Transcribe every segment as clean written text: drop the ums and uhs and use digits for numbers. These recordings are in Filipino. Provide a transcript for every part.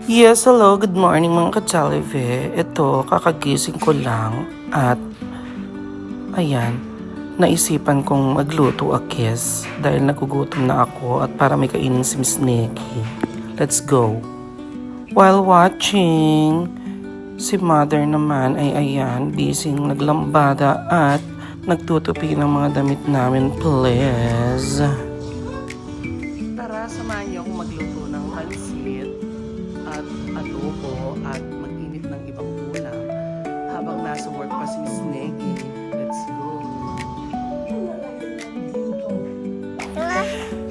Yes, hello, good morning mga ka-Jollibee. Ito, kakagising ko lang at ayan, naisipan kong magluto a kiss dahil nagugutom na ako at para may kainin si Miss Nikki. Let's go. While watching, si mother naman ay ayan, busy naglambada at nagtutupi ng mga damit namin, please. Tara, samahan niyo akong magluto ng pansit at adobo at mag-init ng ibang ulam habang nasa work pa si Miss Neggy. Let's go!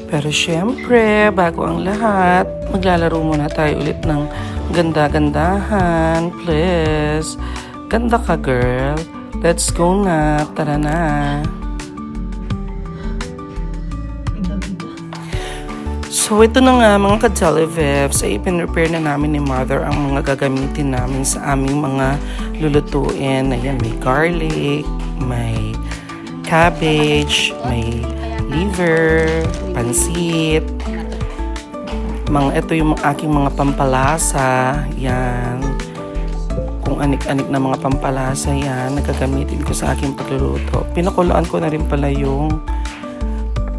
Pero syempre, bago ang lahat, maglalaro muna tayo ulit ng ganda-gandahan. Please! Ganda ka, girl! Let's go na! Tara na! So ito na nga mga ka-Jollibee, ay ipin-prepare na namin ni Mother ang mga gagamitin namin sa aming mga lulutuin. Ayan, may garlic, may cabbage, may liver, pansit. Ito yung aking mga pampalasa. Yan. Kung anik-anik na mga pampalasa yan, nagagamitin ko sa aking pagluluto. Pinakuloan ko na rin pala yung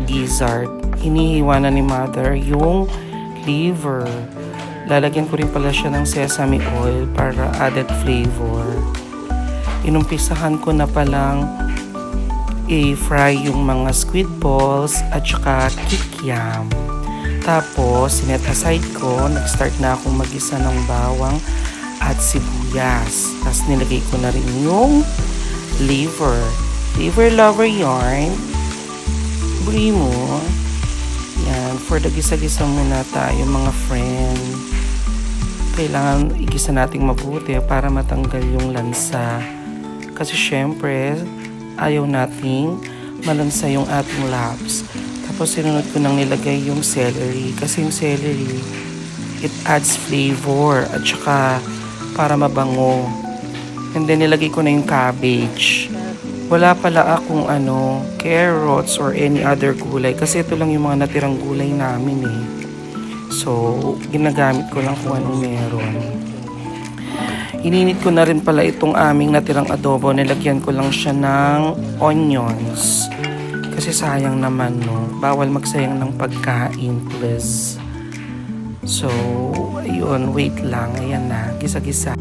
gizzard. Hinihiwa na ni Mother yung liver. Lalagyan ko rin pala siya ng sesame oil para added flavor. Inumpisahan ko na palang i-fry yung mga squid balls at saka kikiam. Tapos, sinet aside ko, nag-start na akong mag-isa ng bawang at sibuyas. Tapos nilagay ko na rin yung liver. Liver lover yarn. Buri mo. Yan, for the gisa-gisa muna tayo mga friend. Kailangan igisa nating mabuti para matanggal yung lansa. Kasi syempre, ayaw nating malansa yung ating laps. Tapos sinunod ko nang nilagay yung celery. Kasi yung celery, it adds flavor at saka para mabango. And then nilagay ko na yung cabbage. Wala pala akong carrots or any other gulay kasi ito lang yung mga natirang gulay namin eh. So, ginagamit ko lang kung anong meron. Ininit ko na rin pala itong aming natirang adobo. Nilagyan ko lang siya ng onions. Kasi sayang naman, no? Bawal magsayang ng pagkain, please. So, ayun, wait lang. Ayan na, gisa-gisa.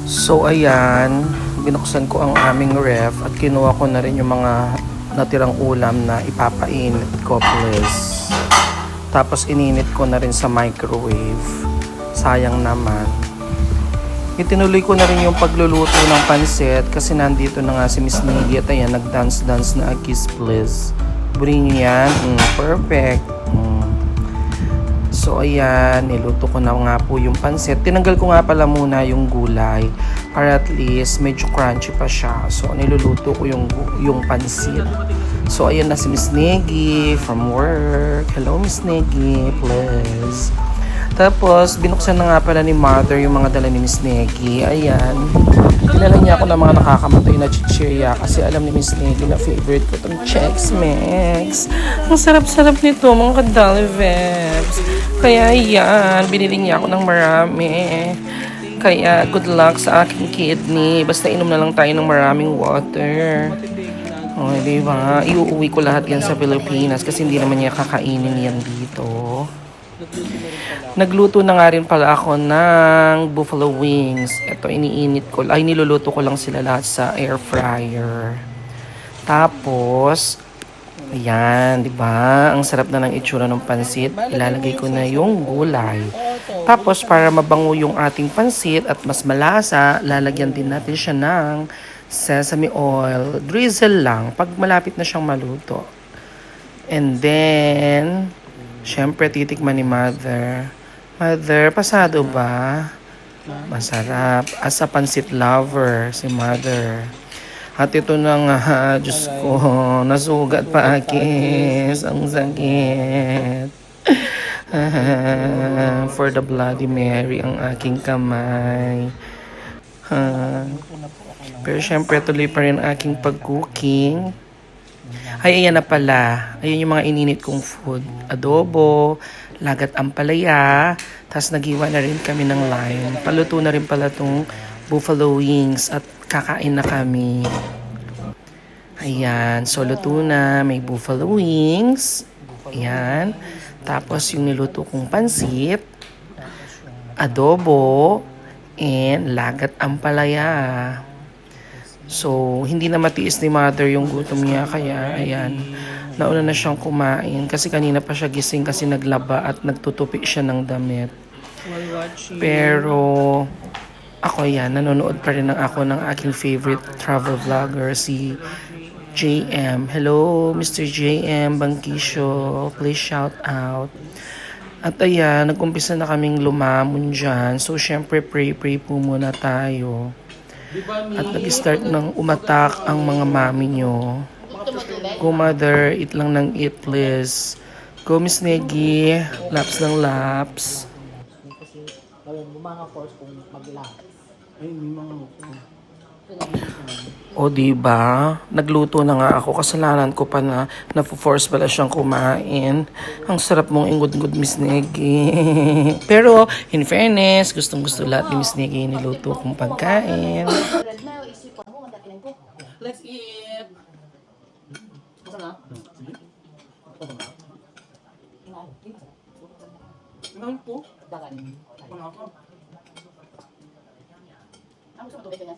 So, ayan. Binuksan ko ang aming ref at kinuha ko na rin yung mga natirang ulam na ipapainit ko, please. Tapos ininit ko na rin sa microwave. Sayang naman. Itinuloy ko na rin yung pagluluto ng pansit kasi nandito na nga si Miss Niggy at ayan, nag-dance-dance na a kiss, please. Bring yan. Perfect. So ayan, niluto ko na nga po yung pansit. Tinanggal ko nga pala muna yung gulay para at least medyo crunchy pa siya. So niluluto ko yung pansit. So ayan na si Miss Niggy from work. Hello Miss Niggy, please. Tapos binuksan na nga pala ni Mother yung mga dala ni Miss Niggy. Ayan. Dinala niya ako ng mga nakakamatay na chichirya kasi alam ni Miss Niggy na favorite ko itong Chex Mix. Ang sarap-sarap nito mga ka-Jollibee. Kaya yan, binili niya ako ng marami. Kaya good luck sa aking kidney. Basta inom na lang tayo ng maraming water. O, diba? Iuuwi ko lahat yan sa Pilipinas kasi hindi naman niya kakainin yan dito. Nagluto na nga rin pala ako ng buffalo wings. Ito, niluluto ko lang sila lahat sa air fryer. Tapos, ayan, di ba? Ang sarap na ng itsura ng pansit. Ilalagay ko na yung gulay. Tapos, para mabango yung ating pansit at mas malasa, lalagyan din natin siya ng sesame oil. Drizzle lang pag malapit na siyang maluto. And then, syempre, titikman ni Mother. Mother, pasado ba? Masarap. As a pansit lover, si Mother. At ito na nga, Diyos ko, nasugat pa akis. Ang sakit. For the Bloody Mary, ang aking kamay. Pero syempre, tuloy pa rin aking pag-cooking. Ay, ayan na pala. Ayan yung mga ininit kong food. Adobo, lagat ampalaya. Tapos nagiwa na rin kami ng lime. Paluto na rin pala tong buffalo wings at kakain na kami. Ayan, so luto na. May buffalo wings. Ayan. Tapos yung niluto kong pansit, adobo, and lagat ampalaya. So, hindi na matiis ni mother yung gutom niya. Kaya, ayan, nauna na siyang kumain. Kasi kanina pa siya gising kasi naglaba at nagtutupi siya ng damit. Pero, ako yan, nanonood pa rin ako ng aking favorite travel vlogger, si JM. Hello, Mr. JM Bangkisyo. Please shout out. At ayan, nag-umpisa na kaming lumamon dyan. So, syempre, pray po muna tayo. At nag-start ng umatak ang mga mami nyo. Go mother, eat lang ng eat please. Go Miss Negi, laps ng laps. O diba, nagluto na nga ako, kasalanan ko pa na na-force pala siyang kumain. Ang sarap mong ingud-ngud Miss Negi. Pero, in fairness, gustong-gusto lahat ni Miss Negi niluto kong pagkain. Let's eat. Masa na? Ngayon po? Dagan. Ano ako? Ang gusto mo tubig kanya?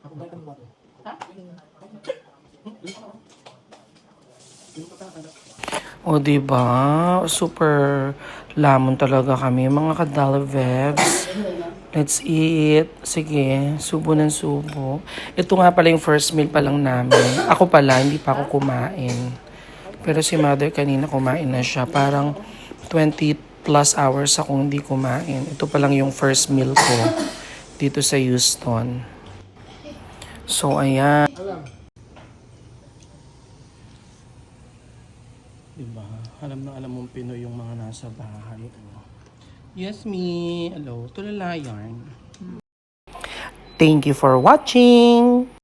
Ako ba kami water? Ha? O diba, super lamon talaga kami mga kadalvebs. Let's eat. Sige, subo ng subo. Ito nga pala yung first meal pa lang namin. Ako pala, hindi pa ako kumain. Pero si mother kanina kumain na siya. Parang 20 plus hours akong hindi kumain. Ito pa lang yung first meal ko dito sa Houston. So, ayan. Diba? Alam na alam mong Pinoy yung mga nasa bahay. Yes, me. Hello. Tulala yarn. Thank you for watching.